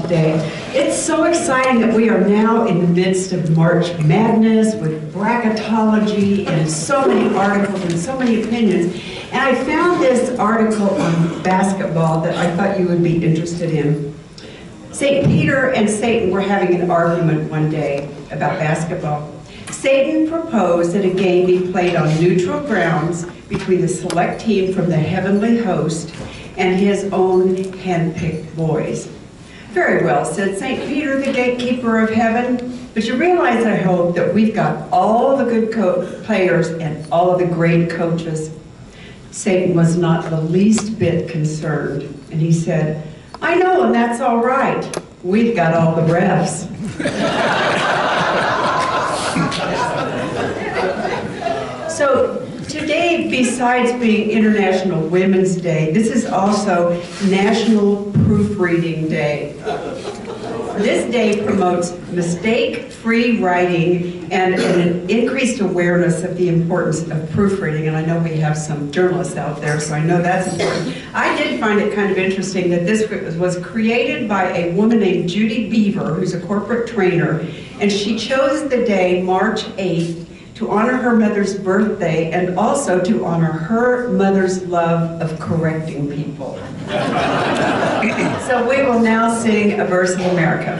Day. It's so exciting that we are now in the midst of March Madness with bracketology and so many articles and so many opinions. And I found this article on basketball that I thought you would be interested in. St. Peter and Satan were having an argument one day about basketball. Satan proposed that a game be played on neutral grounds between the select team from the heavenly host and his own hand-picked boys. Very well, said St. Peter, the gatekeeper of heaven, but you realize, I hope, that we've got all the good players and all of the great coaches. Satan was not the least bit concerned, and he said, I know, and that's all right. We've got all the refs. So today, besides being International Women's Day, this is also National Proofreading Day. This day promotes mistake-free writing and an increased awareness of the importance of proofreading. And I know we have some journalists out there, so I know that's important. I did find it kind of interesting that this was created by a woman named Judy Beaver, who's a corporate trainer, and she chose the day, March 8th, to honor her mother's birthday and also to honor her mother's love of correcting people. So we will now sing a verse of America.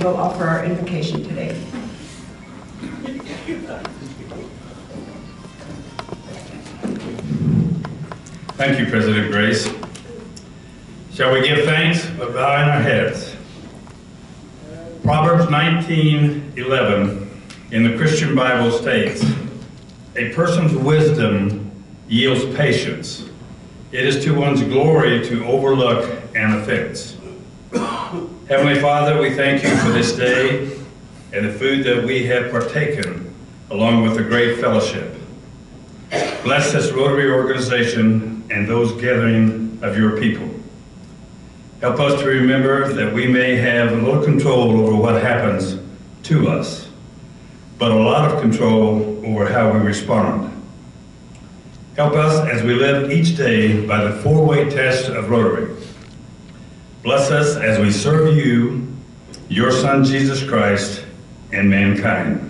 Will offer our invocation today. Thank you, President Grace. Shall we give thanks by bowing our heads? Proverbs 19:11 in the Christian Bible states, a person's wisdom yields patience. It is to one's glory to overlook an offense. Heavenly Father, we thank you for this day and the food that we have partaken, along with the great fellowship. Bless this Rotary organization and those gathering of your people. Help us to remember that we may have a little control over what happens to us, but a lot of control over how we respond. Help us as we live each day by the four-way test of Rotary. Bless us as we serve you, your Son, Jesus Christ, and mankind.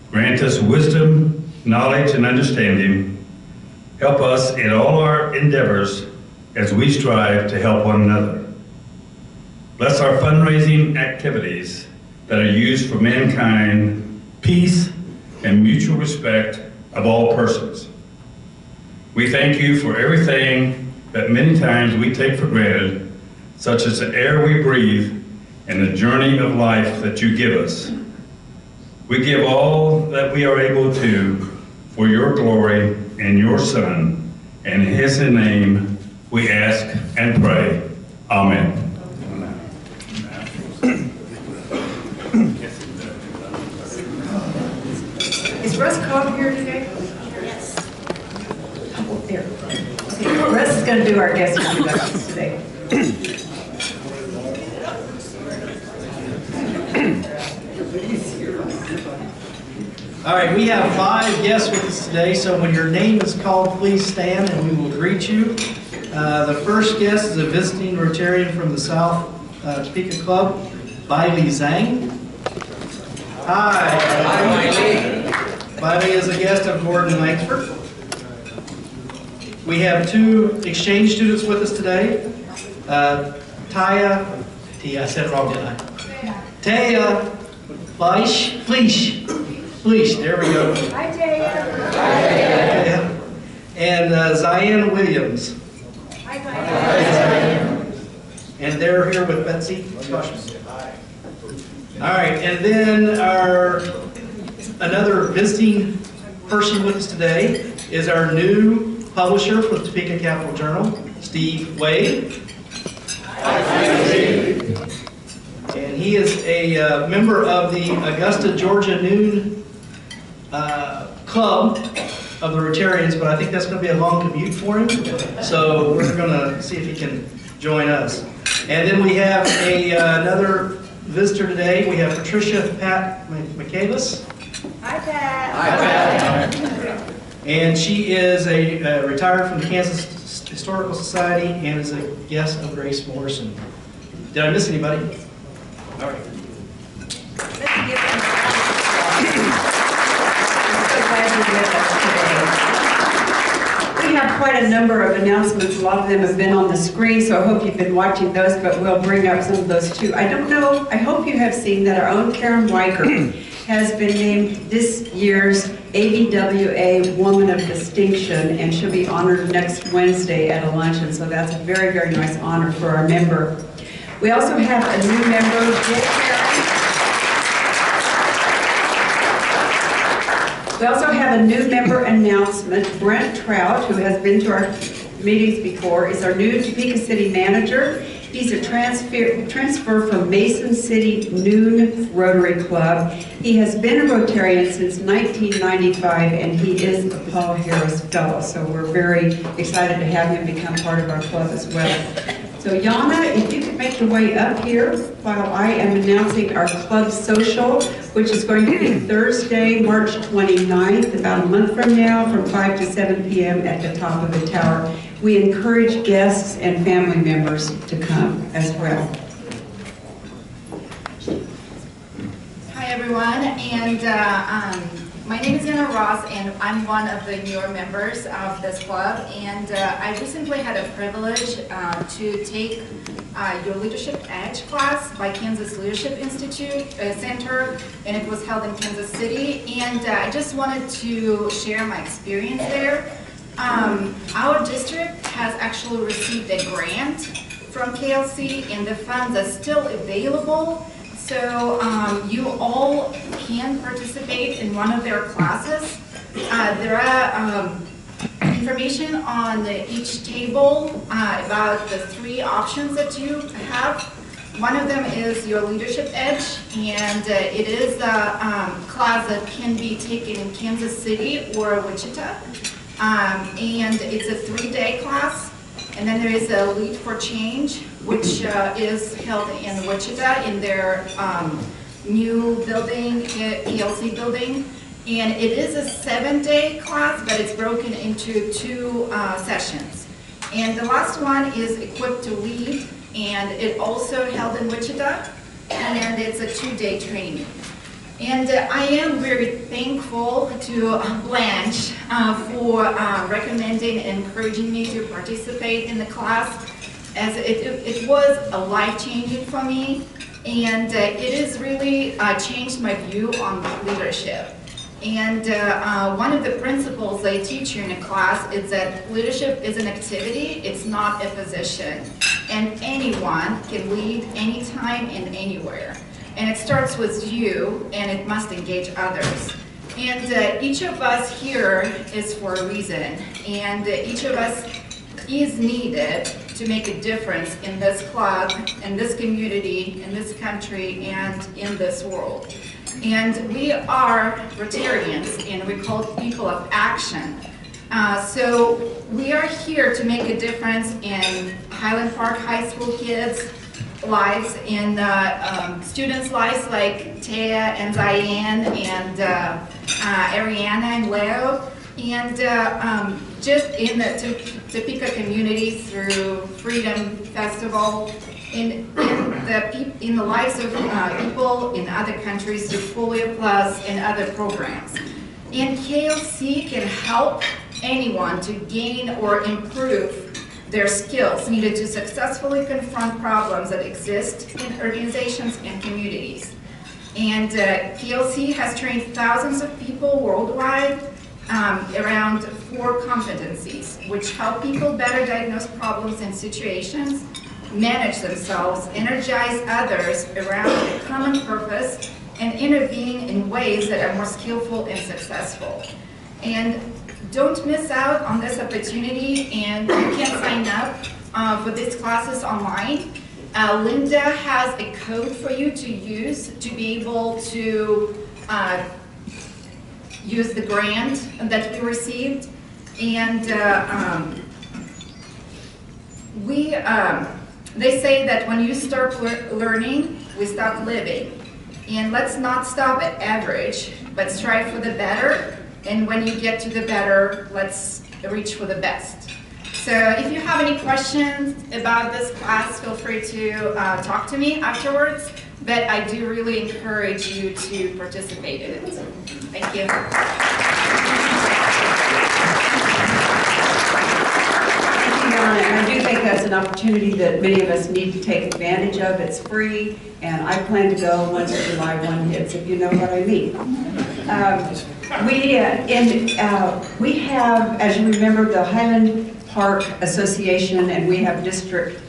Grant us wisdom, knowledge, and understanding. Help us in all our endeavors as we strive to help one another. Bless our fundraising activities that are used for mankind, peace, and mutual respect of all persons. We thank you for everything that many times we take for granted, such as the air we breathe and the journey of life that you give us. We give all that we are able to for your glory and your Son, and in his name we ask and pray. Amen. Is Russ Cobb here today? Yes. Oh, there. Okay. Russ is going to do our guest introductions today. All right, we have 5 guests with us today, so when your name is called, please stand and we will greet you. The first guest is a visiting Rotarian from the South Topeka Club, Bailey Zhang. Hi. Hi, Bailey. Bailey is a guest of Gordon Langsford. We have 2 exchange students with us today. I said it wrong, didn't I? Taya Fleisch, there we go. Hi, Taya. Hi, Taya. And Zion Williams. Hi, Zion. And they're here with Betsy Bushman. All right, and then another visiting person with us today is our new publisher for the Topeka Capital Journal, Steve Wade. Hi, Steve. And he He is a member of the Augusta, Georgia Noon Club of the Rotarians, but I think that's going to be a long commute for him. So we're going to see if he can join us. And then we have another visitor today. We have Patricia Pat McCavis. Hi, Pat. Hi, Pat. And she is a retired from the Kansas Historical Society and is a guest of Grace Morrison. Did I miss anybody? All right. Let's give them I'm so glad you're with us today. We have quite a number of announcements. A lot of them have been on the screen, so I hope you've been watching those, but we'll bring up some of those too. I don't know, I hope you have seen that our own Karen Weicker has been named this year's ABWA Woman of Distinction, and she'll be honored next Wednesday at a luncheon, so that's a very, very nice honor for our member. We also have a new member, Jill Perry. We also have a new member announcement. Brent Trout, who has been to our meetings before, is our new Topeka City Manager. He's a transfer from Mason City Noon Rotary Club. He has been a Rotarian since 1995, and he is a Paul Harris Fellow, so we're very excited to have him become part of our club as well. So Yana, if you could make your way up here while I am announcing our club social, which is going to be Thursday, March 29th, about a month from now, from 5 to 7 p.m. at the top of the tower. We encourage guests and family members to come as well. Hi, everyone, and my name is Yana Ross, and I'm one of the newer members of this club, and I recently had a privilege to take your Leadership Edge class by Kansas Leadership Institute Center, and it was held in Kansas City, and I just wanted to share my experience there. Our district has actually received a grant from KLC, and the funds are still available. So you all can participate in one of their classes. There are information on each table about the 3 options that you have. One of them is your Leadership Edge, and it is a class that can be taken in Kansas City or Wichita. And it's a 3-day class. And then there is a Lead for Change, which is held in Wichita in their new building, ELC building. And it is a 7-day class, but it's broken into 2 sessions. And the last one is Equipped to Lead, and it also held in Wichita, and it's a 2-day training. And I am very thankful to Blanche for recommending and encouraging me to participate in the class, as it was a life-changing for me, and it has really changed my view on leadership. And one of the principles they teach you in a class is that leadership is an activity, it's not a position, and anyone can lead anytime and anywhere. And it starts with you, and it must engage others. And each of us here is for a reason, and each of us is needed to make a difference in this club, in this community, in this country, and in this world. And we are Rotarians, and we're called people of action. So we are here to make a difference in Highland Park High School kids' lives, in students' lives like Taya and Diane and Ariana and Leo, and just in the Topeka community through Freedom Festival, in the lives of people in other countries through Folio Plus and other programs. And KLC can help anyone to gain or improve their skills needed to successfully confront problems that exist in organizations and communities. And KLC has trained thousands of people worldwide around 4 competencies, which help people better diagnose problems and situations, manage themselves, energize others around a common purpose, and intervene in ways that are more skillful and successful. And don't miss out on this opportunity, and you can sign up for these classes online. Linda has a code for you to use to be able to use the grant that we received. And they say that when you start learning, we stop living. And let's not stop at average, but strive for the better. And when you get to the better, let's reach for the best. So if you have any questions about this class, feel free to talk to me afterwards. But I do really encourage you to participate in it. Thank you. And I do think that's an opportunity that many of us need to take advantage of. It's free, and I plan to go once July 1 hits, if you know what I mean. We have, as you remember, the Highland Park Association, and we have district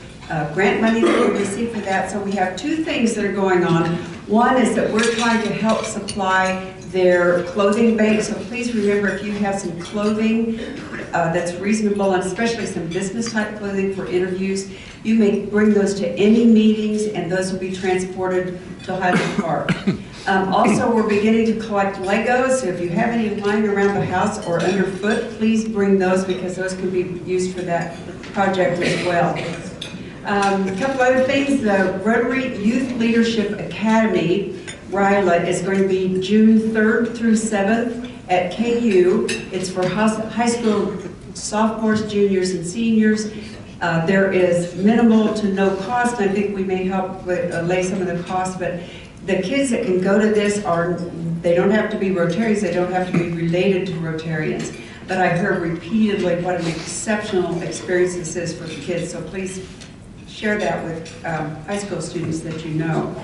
grant money that we receive for that. So we have two things that are going on. One is that we're trying to help supply their clothing bank. So please remember, if you have some clothing that's reasonable, and especially some business type clothing for interviews, you may bring those to any meetings, and those will be transported to Highland Park. Also, we're beginning to collect Legos, so if you have any lying around the house or underfoot, please bring those, because those can be used for that project as well. A couple other things, the Rotary Youth Leadership Academy, RYLA, is going to be June 3rd through 7th at KU. It's for high school sophomores, juniors, and seniors. There is minimal to no cost. I think we may help with, lay some of the cost, but the kids that can go to this they don't have to be Rotarians, they don't have to be related to Rotarians. But I heard repeatedly what an exceptional experience this is for the kids, so please share that with high school students that you know.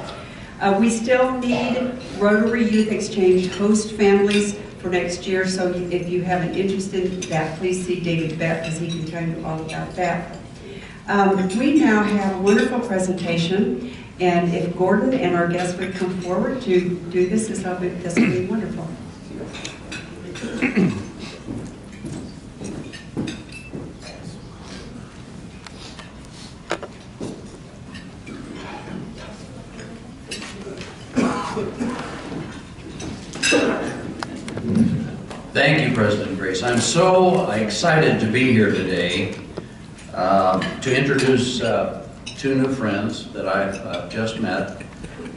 We still need Rotary Youth Exchange host families for next year, so if you have an interest in that, please see David Beck, because he can tell you all about that. We now have a wonderful presentation, and if Gordon and our guests would come forward to do this, this will be wonderful. Thank you, President Grace. I'm so excited to be here today to introduce two new friends that I've just met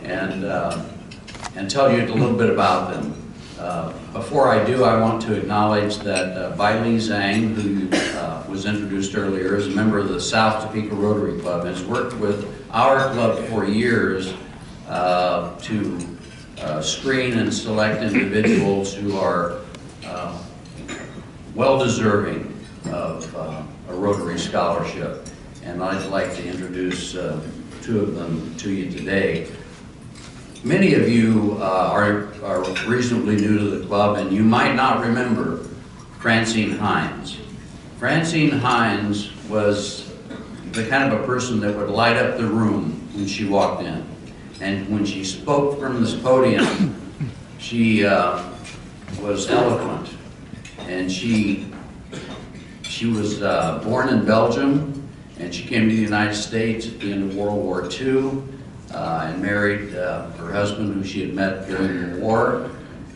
and tell you a little bit about them. Before I do, I want to acknowledge that Bai Li Zhang, who was introduced earlier, is a member of the South Topeka Rotary Club, and has worked with our club for years to screen and select individuals who are well-deserving of a Rotary Scholarship. And I'd like to introduce two of them to you today. Many of you are reasonably new to the club, and you might not remember Francine Hines. Francine Hines was the kind of a person that would light up the room when she walked in. And when she spoke from this podium, she was eloquent. And she was born in Belgium, and she came to the United States at the end of World War II and married her husband, who she had met during the war,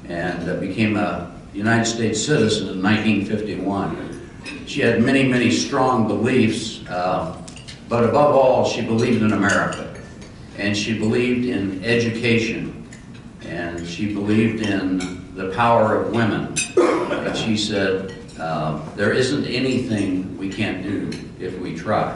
and became a United States citizen in 1951. She had many, many strong beliefs, but above all, she believed in America. And she believed in education, and she believed in the power of women. And she said, there isn't anything we can't do if we try.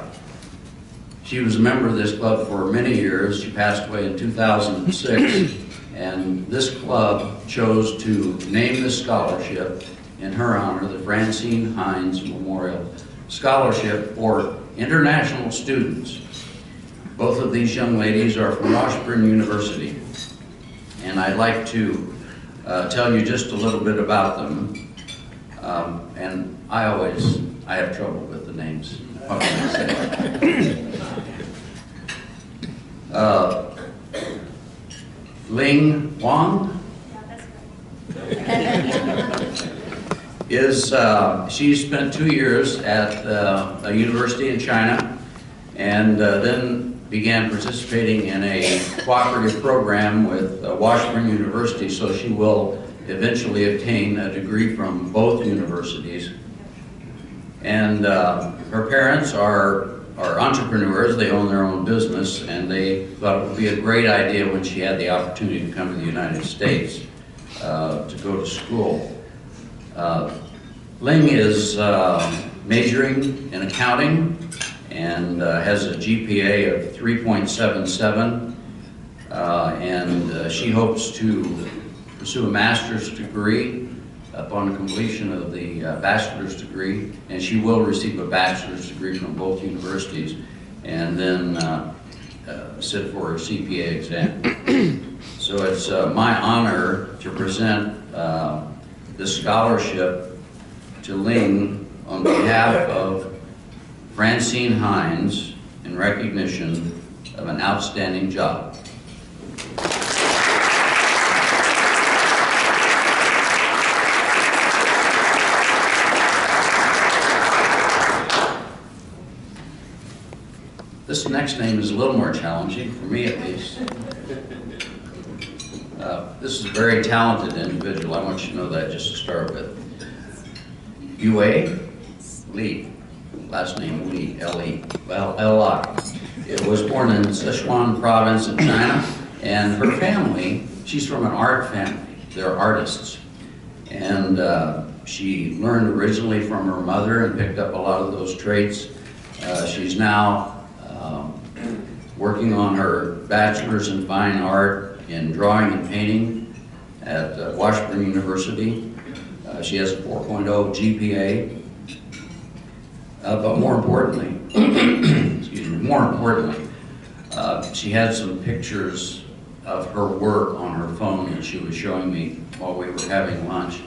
She was a member of this club for many years. She passed away in 2006, and this club chose to name this scholarship in her honor, the Francine Hines Memorial Scholarship for international students. Both of these young ladies are from Washburn University, and I'd like to tell you just a little bit about them. And I have trouble with the names. What can I say? Ling Wang she spent 2 years at a university in China, and then began participating in a cooperative program with Washburn University, so she will eventually obtain a degree from both universities. And her parents are entrepreneurs. They own their own business, and they thought it would be a great idea when she had the opportunity to come to the United States to go to school. Ling is majoring in accounting and has a GPA of 3.77, and she hopes to pursue a master's degree upon completion of the bachelor's degree, and she will receive a bachelor's degree from both universities, and then sit for her CPA exam. So it's my honor to present this scholarship to Ling on behalf of Francine Hines in recognition of an outstanding job. This next name is a little more challenging, for me at least. This is a very talented individual. I want you to know that just to start with. Yue Li, last name Li, L-E, well, L-I. It was born in Sichuan province in China, and her family, she's from an art family. They're artists. And she learned originally from her mother and picked up a lot of those traits. She's now working on her bachelor's in fine art in drawing and painting at Washburn University. She has a 4.0 GPA, but more importantly, she had some pictures of her work on her phone that she was showing me while we were having lunch,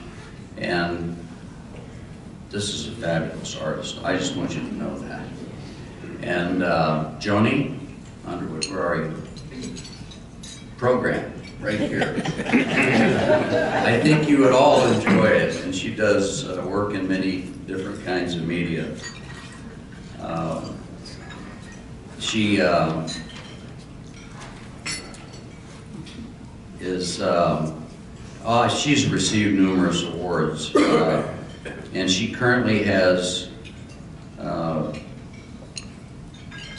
and this is a fabulous artist. I just want you to know that. And Joni Underwood, where are you? Program, right here. I think you would all enjoy it, and she does work in many different kinds of media. She's received numerous awards, and she currently has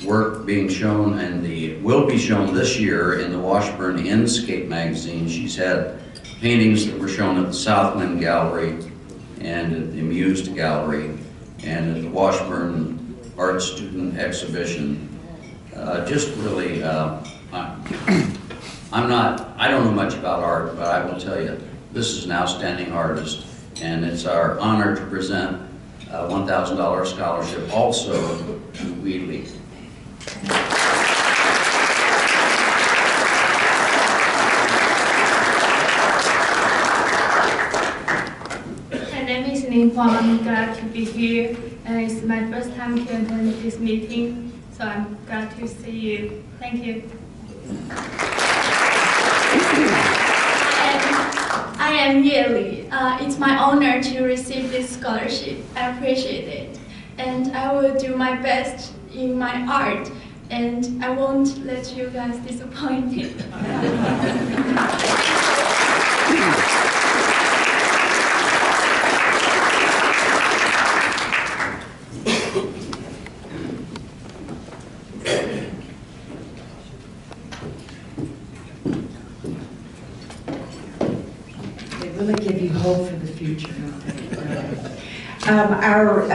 work being shown and will be shown this year in the Washburn Inscape magazine. She's had paintings that were shown at the Southland Gallery and at the Amused Gallery and at the Washburn Art Student Exhibition. Just really, I don't know much about art, but I will tell you, this is an outstanding artist, and it's our honor to present a $1,000 scholarship also to Wheatley. My name is Ning Huang. I'm glad to be here, and it's my first time to attend this meeting, so I'm glad to see you. Thank you. I am Yue Li. It's my honor to receive this scholarship. I appreciate it, and I will do my best in my art, and I won't let you guys disappointed. They really give you hope for the future, don't they? Our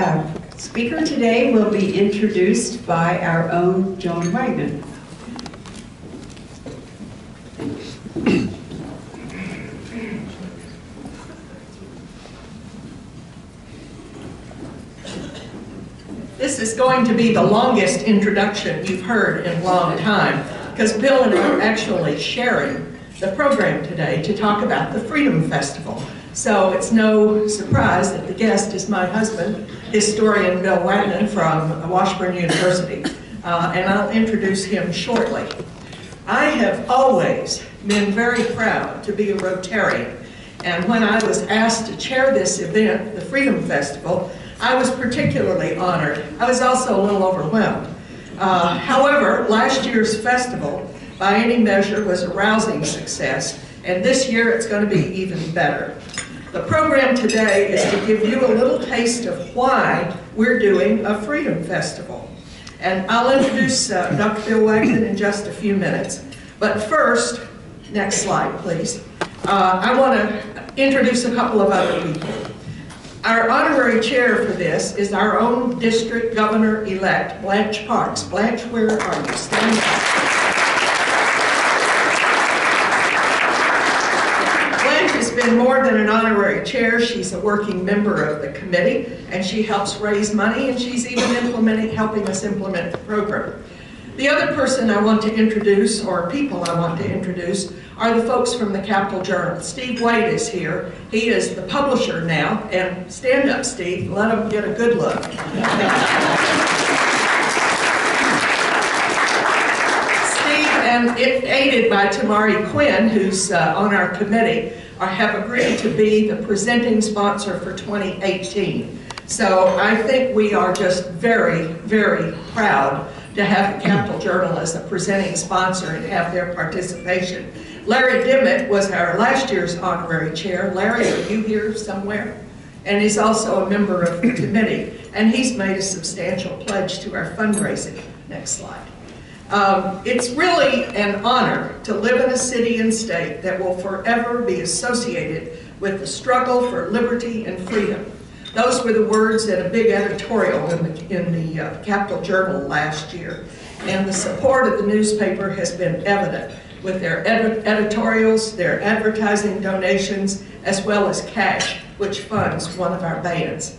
speaker today will be introduced by our own Joan Wagnon. This is going to be the longest introduction you've heard in a long time, because Bill and I are actually sharing the program today to talk about the Freedom Festival. So it's no surprise that the guest is my husband, historian Bill Wagnon from Washburn University, and I'll introduce him shortly. I have always been very proud to be a Rotarian, and when I was asked to chair this event, the Freedom Festival, I was particularly honored. I was also a little overwhelmed. However, last year's festival, by any measure, was a rousing success, and this year it's going to be even better. The program today is to give you a little taste of why we're doing a Freedom Festival. And I'll introduce Dr. Bill Wagnon in just a few minutes. But first, next slide, please. I want to introduce a couple of other people. Our honorary chair for this is our own district governor-elect, Blanche Parks. Blanche, where are you? Stand up. Blanche has been more than an honorary chair. She's a working member of the committee, and she helps raise money, and she's even helping us implement the program. The other person I want to introduce, or people I want to introduce, are the folks from the Capital Journal. Steve Wade is here. He is the publisher now, and stand up, Steve, let him get a good look. Steve, and aided by Tamari Quinn, who's on our committee, have agreed to be the presenting sponsor for 2018. So I think we are just very, very proud to have the Capital Journal as a presenting sponsor and have their participation. Larry Dimmitt was our last year's honorary chair. Larry, are you here somewhere? And he's also a member of the committee, and he's made a substantial pledge to our fundraising. Next slide. It's really an honor to live in a city and state that will forever be associated with the struggle for liberty and freedom. Those were the words in a big editorial in the Capital Journal last year. And the support of the newspaper has been evident with their editorials, their advertising donations, as well as cash, which funds one of our bands.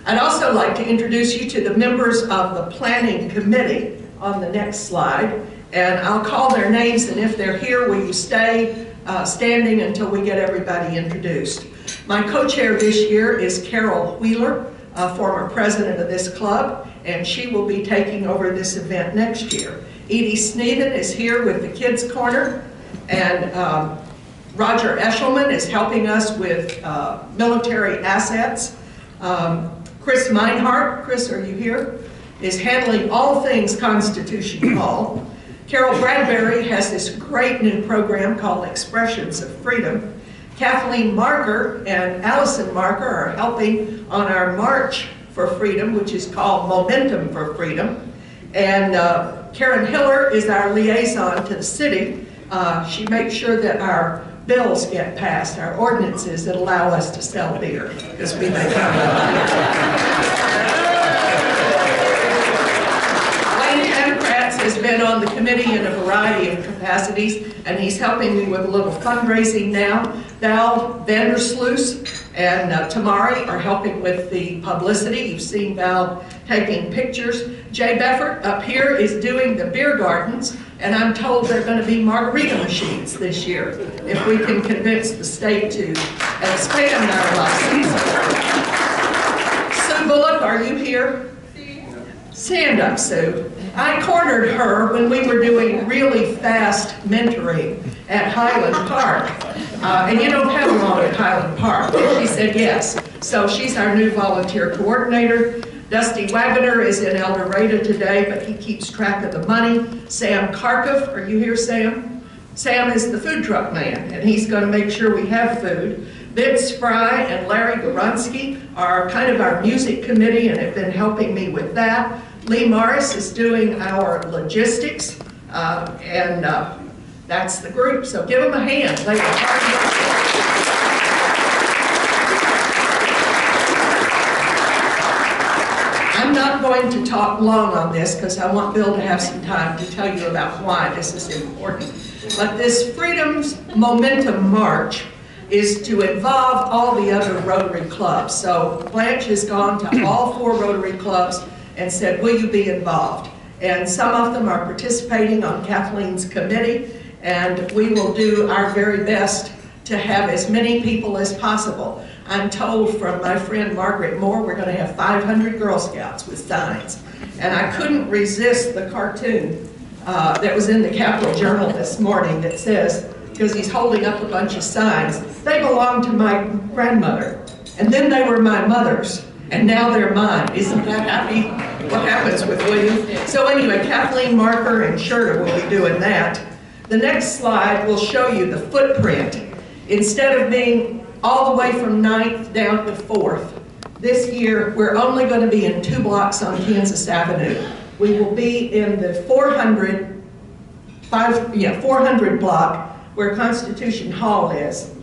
I'd also like to introduce you to the members of the planning committee on the next slide. And I'll call their names, and if they're here, will you stay standing until we get everybody introduced. My co-chair this year is Carol Wheeler, a former president of this club, and she will be taking over this event next year. Edie Sneeden is here with the Kids Corner, and Roger Eshelman is helping us with military assets. Chris Meinhardt, Chris, are you here? Is handling all things Constitution Hall. Carol Bradbury has this great new program called Expressions of Freedom. Kathleen Marker and Allison Marker are helping on our March for Freedom, which is called Momentum for Freedom. And Karen Hiller is our liaison to the city. She makes sure that our bills get passed, our ordinances that allow us to sell beer, because we make has been on the committee in a variety of capacities, and he's helping me with a little fundraising now. Val Vandersloos and Tamari are helping with the publicity. You've seen Val taking pictures. Jay Beffert up here is doing the beer gardens, and I'm told they're going to be margarita machines this year, if we can convince the state to expand our license. Sue Bullock, are you here? Stand up, Sue. I cornered her when we were doing really fast mentoring at Highland Park. And you don't have long at Highland Park. And she said yes. So she's our new volunteer coordinator. Dusty Wagoner is in El Dorado today, but he keeps track of the money. Sam Kharkov, are you here, Sam? Sam is the food truck man, and he's going to make sure we have food. Vince Fry and Larry Goronsky are kind of our music committee and have been helping me with that. Lee Morris is doing our logistics, and that's the group. So give them a hand. They are I'm not going to talk long on this because I want Bill to have some time to tell you about why this is important. But this Freedom's Momentum March is to involve all the other Rotary clubs. So Blanche has gone to all 4 Rotary clubs and said, will you be involved? And some of them are participating on Kathleen's committee, and we will do our very best to have as many people as possible. I'm told from my friend Margaret Moore, we're going to have 500 Girl Scouts with signs. And I couldn't resist the cartoon that was in the Capital Journal this morning that says, because he's holding up a bunch of signs, they belong to my grandmother, and then they were my mother's, and now they're mine. Isn't that happy? What happens with William? So anyway, Kathleen Marker and Sherta will be doing that. The next slide will show you the footprint. Instead of being all the way from 9th down to 4th, this year we're only going to be in 2 blocks on Kansas Avenue. We will be in the 400 block where Constitution Hall is.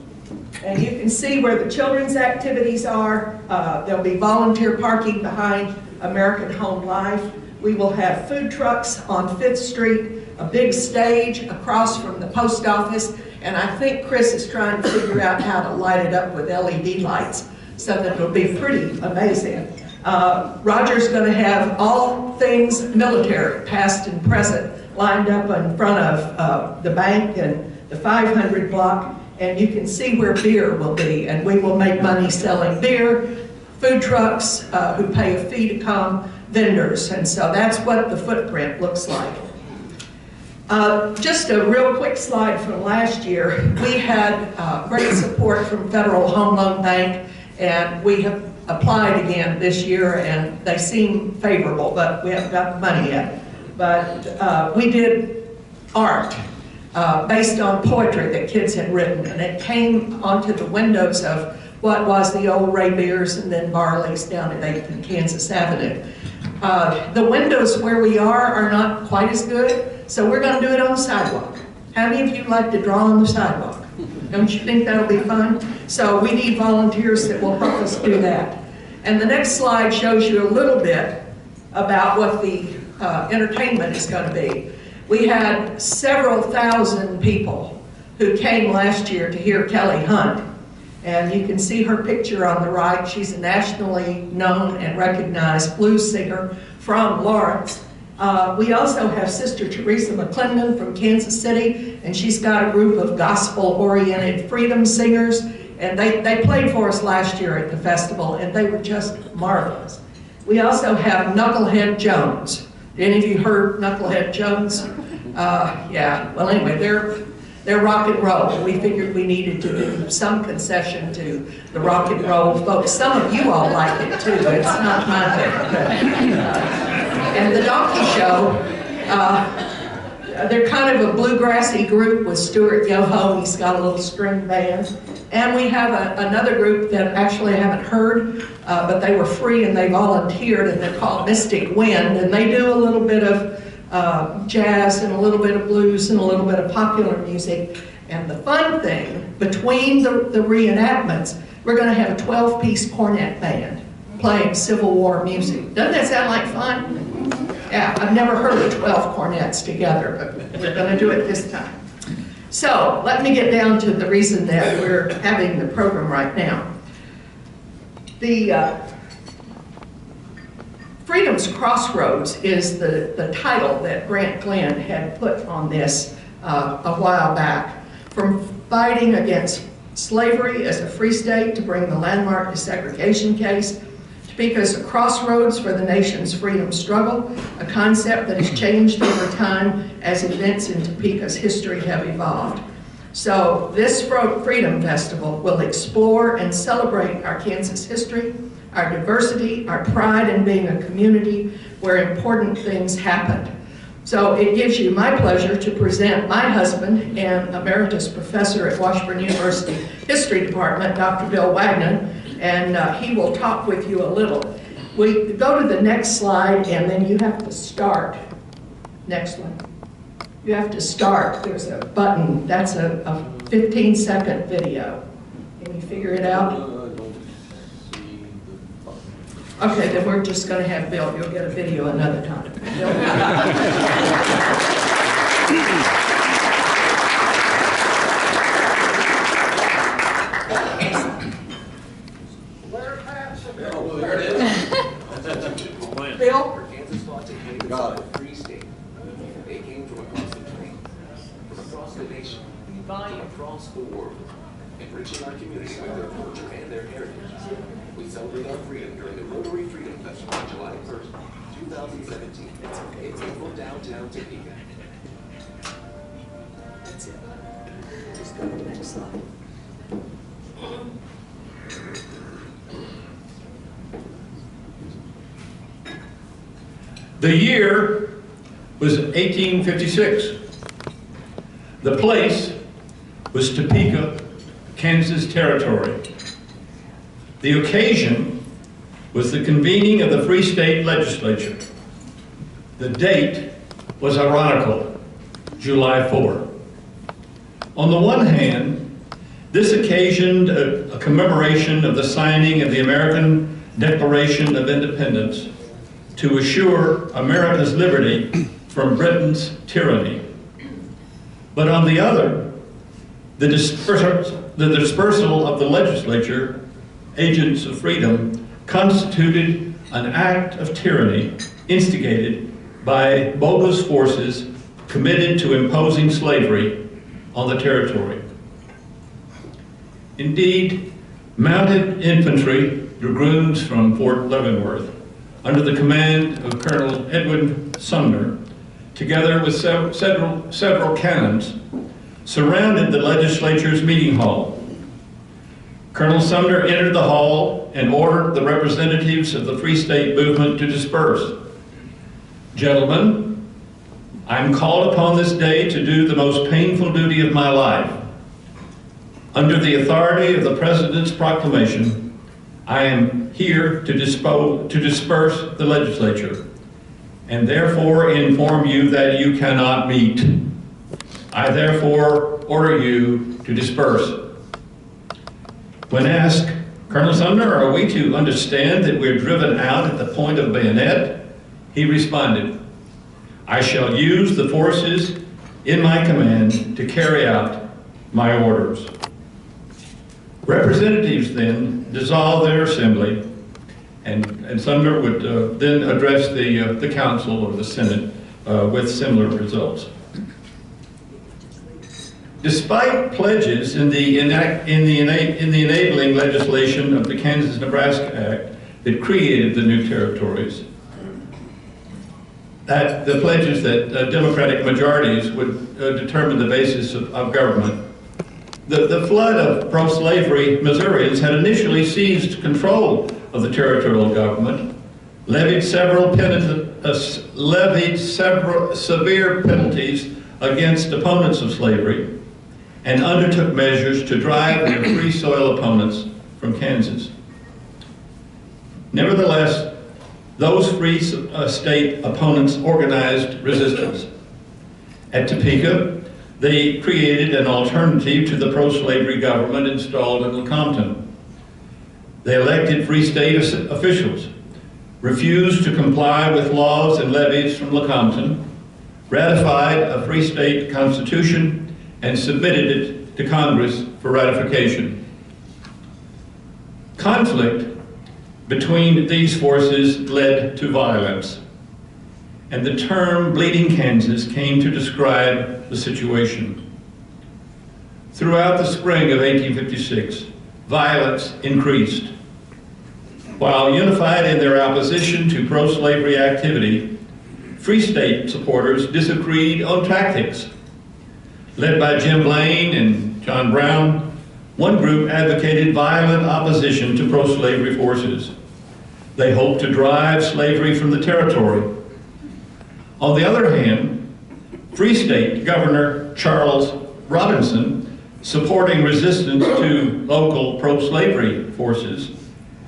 And you can see where the children's activities are. There'll be volunteer parking behind American Home Life. We will have food trucks on 5th Street, a big stage across from the post office, and I think Chris is trying to figure out how to light it up with LED lights so that it'll be pretty amazing. Roger's going to have all things military, past and present, lined up in front of the bank and the 500 block, and you can see where beer will be, and we will make money selling beer, food trucks who pay a fee to come, vendors, and so that's what the footprint looks like. Just a real quick slide from last year. We had great support from Federal Home Loan Bank, and we have applied again this year, and they seem favorable, but we haven't got the money yet. But we did art based on poetry that kids had written, and it came onto the windows of what was the old Ray Beers and then Barley's down at 8th and Kansas Avenue. The windows where we are not quite as good, so we're going to do it on the sidewalk. How many of you like to draw on the sidewalk? Don't you think that'll be fun? So we need volunteers that will help us do that. And the next slide shows you a little bit about what the entertainment is going to be. We had several thousand people who came last year to hear Kelly Hunt. And you can see her picture on the right. She's a nationally known and recognized blues singer from Lawrence. We also have Sister Teresa McClendon from Kansas City, and she's got a group of gospel-oriented freedom singers, and they played for us last year at the festival, and they were just marvelous. We also have Knucklehead Jones. Any of you heard Knucklehead Jones? Yeah, well anyway, they're rock and roll. We figured we needed to do some concession to the rock and roll folks. Some of you all like it too. It's not my thing. And the Donkey Show, they're kind of a bluegrassy group with Stuart Yoho. He's got a little string band. And we have another group that actually I haven't heard, but they were free and they volunteered, and they're called Mystic Wind. And they do a little bit of jazz and a little bit of blues and a little bit of popular music. And the fun thing, between the reenactments, we're going to have a 12-piece cornet band playing Civil War music. Doesn't that sound like fun? Yeah, I've never heard of 12 cornets together, but we're going to do it this time. So let me get down to the reason that we're having the program right now. The Freedom's Crossroads is the title that Grant Glenn had put on this a while back. From fighting against slavery as a free state to bring the landmark desegregation case, Topeka's a crossroads for the nation's freedom struggle, a concept that has changed over time as events in Topeka's history have evolved. So this Freedom Festival will explore and celebrate our Kansas history, our diversity, our pride in being a community where important things happened. So it gives you my pleasure to present my husband and emeritus professor at Washburn University History Department, Dr. Bill Wagnon, and he will talk with you a little. We go to the next slide, and then you have to start. Next one. You have to start. There's a button. That's a 15-second video. Can you figure it out? Okay, then we're just going to have Bill. You'll get a video another time. Bill? Bill? Kansas fought to Kansas a free state. They came from across the plain, from across the nation, from across the world, enriching our community with their culture and their heritage. We celebrate our freedom during the Rotary Freedom Festival on July 1st, 2017. It's in downtown Topeka. That's it. Just go to the next slide. The year was 1856. The place was Topeka, Kansas Territory. The occasion was the convening of the Free State Legislature. The date was ironical, July 4. On the one hand, this occasioned a commemoration of the signing of the American Declaration of Independence to assure America's liberty from Britain's tyranny. But on the other, the dispersal of the legislature, agents of freedom, constituted an act of tyranny instigated by bogus forces committed to imposing slavery on the territory. Indeed, mounted infantry dragoons from Fort Leavenworth, under the command of Colonel Edwin Sumner, together with several cannons, surrounded the legislature's meeting hall. Colonel Sumner entered the hall and ordered the representatives of the Free State movement to disperse. Gentlemen, I'm called upon this day to do the most painful duty of my life. Under the authority of the President's proclamation, I am here to disperse the legislature, and therefore inform you that you cannot meet. I therefore order you to disperse. When asked, Colonel Sumner, are we to understand that we're driven out at the point of bayonet? He responded, I shall use the forces in my command to carry out my orders. Representatives then dissolved their assembly, and Sumner would then address the council or the Senate with similar results. Despite pledges in the enabling legislation of the Kansas-Nebraska Act that created the new territories, that the pledges that Democratic majorities would determine the basis of government, the flood of pro-slavery Missourians had initially seized control of the territorial government, levied several severe penalties against opponents of slavery, and undertook measures to drive their free soil opponents from Kansas. Nevertheless, those free state opponents organized resistance. At Topeka, they created an alternative to the pro-slavery government installed in Lecompton. They elected free state officials, refused to comply with laws and levies from Lecompton, ratified a free state constitution, and submitted it to Congress for ratification. Conflict between these forces led to violence, and the term Bleeding Kansas came to describe the situation. Throughout the spring of 1856, violence increased. While unified in their opposition to pro-slavery activity, Free State supporters disagreed on tactics. Led by Jim Blaine and John Brown, one group advocated violent opposition to pro-slavery forces. They hoped to drive slavery from the territory. On the other hand, Free State Governor Charles Robinson, supporting resistance to local pro-slavery forces,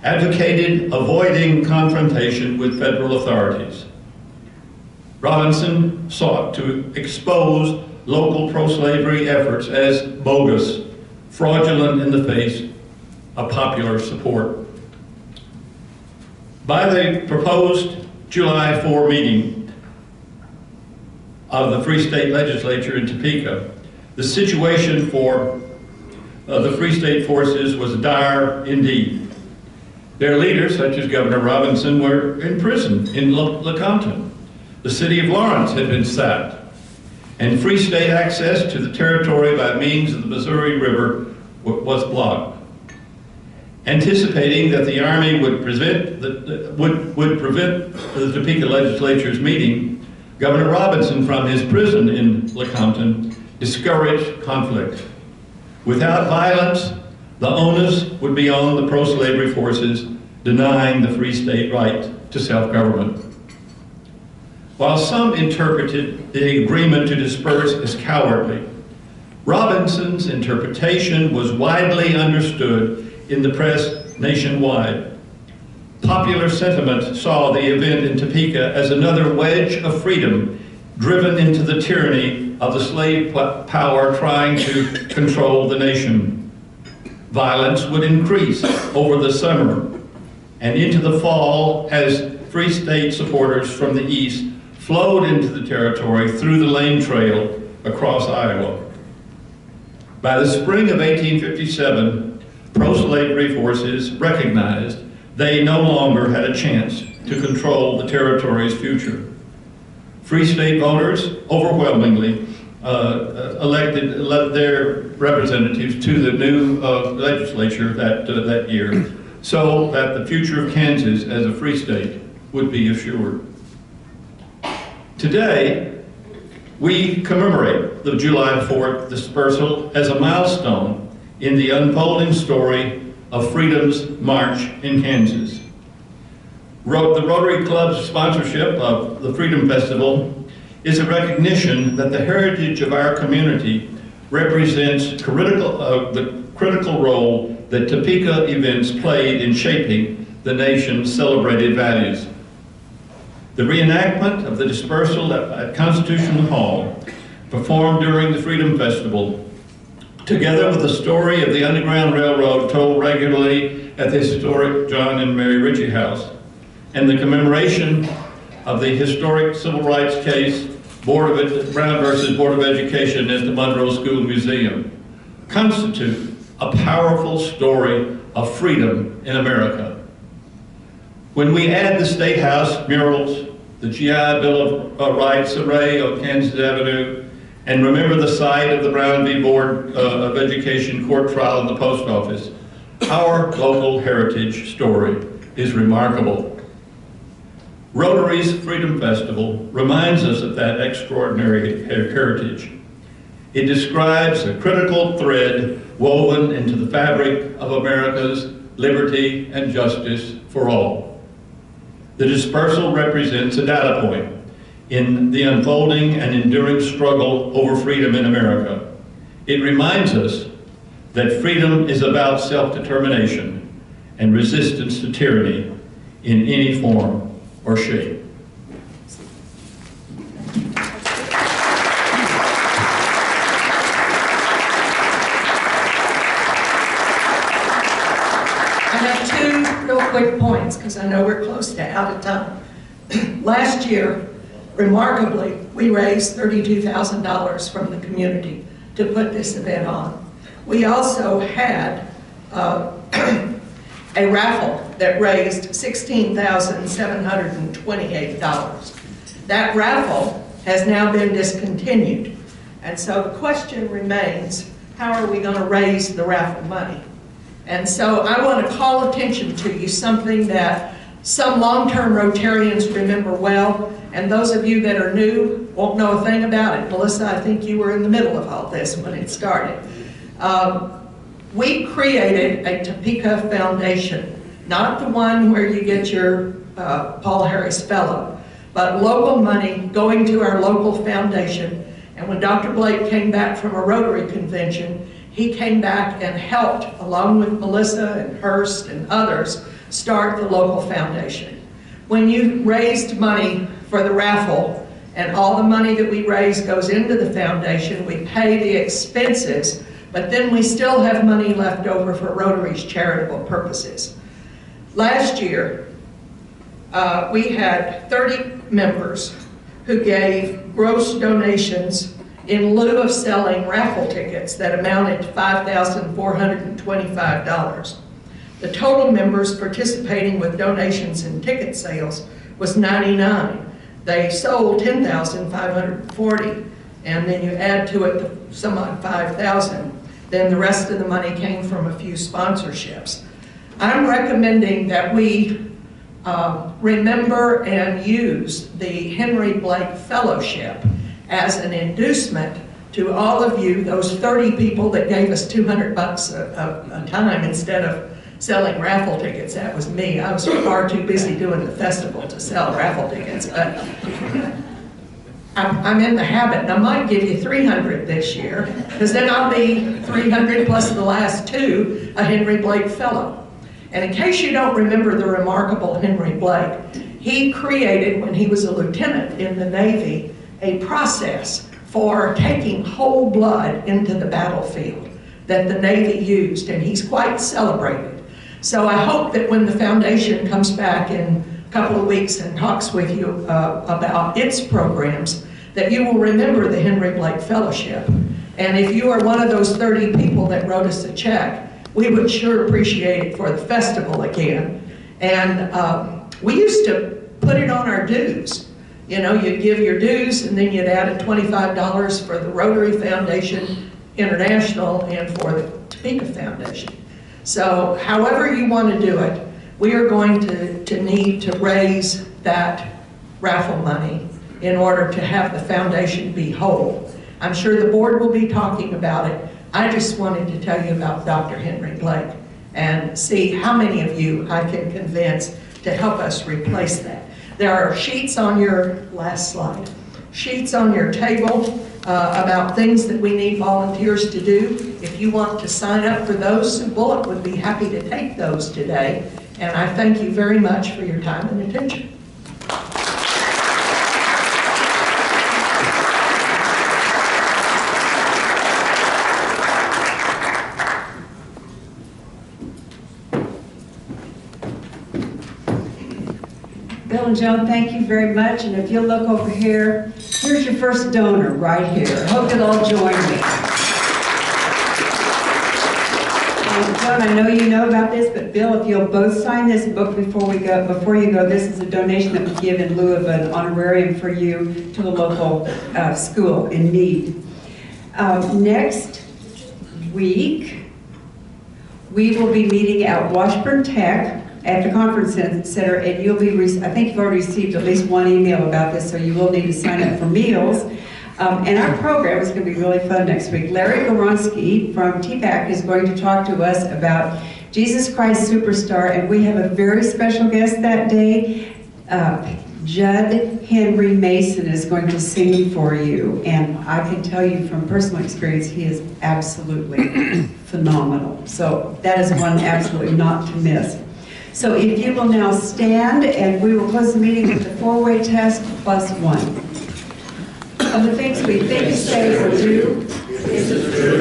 advocated avoiding confrontation with federal authorities. Robinson sought to expose local pro-slavery efforts as bogus, fraudulent in the face of popular support. By the proposed July 4 meeting of the Free State Legislature in Topeka, the situation for the Free State forces was dire indeed. Their leaders, such as Governor Robinson, were in prison in Lecompton. The city of Lawrence had been sacked, and Free State access to the territory by means of the Missouri River was blocked. Anticipating that the Army would prevent the Topeka Legislature's meeting, Governor Robinson, from his prison in Lecompton, discouraged conflict. Without violence, the onus would be on the pro-slavery forces, denying the Free State right to self-government. While some interpreted the agreement to disperse as cowardly, Robinson's interpretation was widely understood in the press nationwide. Popular sentiment saw the event in Topeka as another wedge of freedom driven into the tyranny of the slave power trying to control the nation. Violence would increase over the summer and into the fall as Free State supporters from the east flowed into the territory through the Lane Trail across Iowa. By the spring of 1857, pro-slavery forces recognized they no longer had a chance to control the territory's future. Free State voters overwhelmingly elected their representatives to the new legislature that year, so that the future of Kansas as a free state would be assured. Today, we commemorate the July 4th dispersal as a milestone in the unfolding story of freedom's march in Kansas. The Rotary Club's sponsorship of the Freedom Festival is a recognition that the heritage of our community represents the critical role that Topeka events played in shaping the nation's celebrated values. The reenactment of the dispersal at Constitution Hall, performed during the Freedom Festival, together with the story of the Underground Railroad told regularly at the historic John and Mary Ritchie House, and the commemoration of the historic civil rights case, Brown versus Board of Education at the Monroe School Museum, constitute a powerful story of freedom in America. When we add the State House murals, the GI Bill of Rights array on Kansas Avenue, and remember the site of the Brown v. Board of Education court trial in the post office, our local heritage story is remarkable. Rotary's Freedom Festival reminds us of that extraordinary heritage. It describes a critical thread woven into the fabric of America's liberty and justice for all. The dispersal represents a data point in the unfolding and enduring struggle over freedom in America. It reminds us that freedom is about self-determination and resistance to tyranny in any form or shape. I have two real quick points because I know we're close to out of time. Last year, remarkably, we raised $32,000 from the community to put this event on. We also had a raffle that raised $16,728. That raffle has now been discontinued. And so the question remains, how are we going to raise the raffle money? And so I want to call attention to you, something that some long-term Rotarians remember well, and those of you that are new won't know a thing about it. Melissa, I think you were in the middle of all this when it started. We created a Topeka Foundation, not the one where you get your Paul Harris Fellow, but local money going to our local foundation. And when Dr. Blake came back from a Rotary convention, he came back and helped, along with Melissa and Hurst and others, start the local foundation. When you raised money for the raffle, and all the money that we raise goes into the foundation, we pay the expenses, but then we still have money left over for Rotary's charitable purposes. Last year, we had 30 members who gave gross donations in lieu of selling raffle tickets that amounted to $5,425. The total members participating with donations and ticket sales was 99. They sold 10,540, and then you add to it the some odd 5,000. Then the rest of the money came from a few sponsorships. I'm recommending that we remember and use the Henry Blake Fellowship as an inducement to all of you, those 30 people that gave us $200 a time instead of selling raffle tickets. That was me. I was far too busy doing the festival to sell raffle tickets. But I'm in the habit, and I might give you 300 this year, because then I'll be 300 plus the last two, a Henry Blake Fellow. And in case you don't remember the remarkable Henry Blake, he created, when he was a lieutenant in the Navy, a process for taking whole blood into the battlefield that the Navy used, and he's quite celebrated. So I hope that when the foundation comes back in a couple of weeks and talks with you about its programs, that you will remember the Henry Blake Fellowship. And if you are one of those 30 people that wrote us a check, we would sure appreciate it for the festival again. And we used to put it on our dues. You know, you'd give your dues, and then you'd add a $25 for the Rotary Foundation International and for the Topeka Foundation. So however you want to do it, we are going to need to raise that raffle money in order to have the foundation be whole. I'm sure the board will be talking about it. I just wanted to tell you about Dr. Henry Blake and see how many of you I can convince to help us replace that. There are sheets on your last slide, sheets on your table about things that we need volunteers to do. If you want to sign up for those, Sue Bullock would be happy to take those today. And I thank you very much for your time and attention. Bill and Joan, thank you very much. And if you'll look over here, here's your first donor right here. I hope you'll all join me. And Joan, I know you know about this, but Bill, if you'll both sign this book before you go, this is a donation that we give in lieu of an honorarium for you to a local school in need. Next week, we will be meeting at Washburn Tech at the conference center, and you'll be, I think you've already received at least one email about this, so you will need to sign up for meals. And our program is going to be really fun next week. Larry Goronsky from TPAC is going to talk to us about Jesus Christ Superstar, and we have a very special guest that day. Judd Henry Mason is going to sing for you, and I can tell you from personal experience, he is absolutely phenomenal. So that is one absolutely not to miss. So if you will now stand, and we will close the meeting with the four-way test +1. Of the things we think, say, or do, is it true?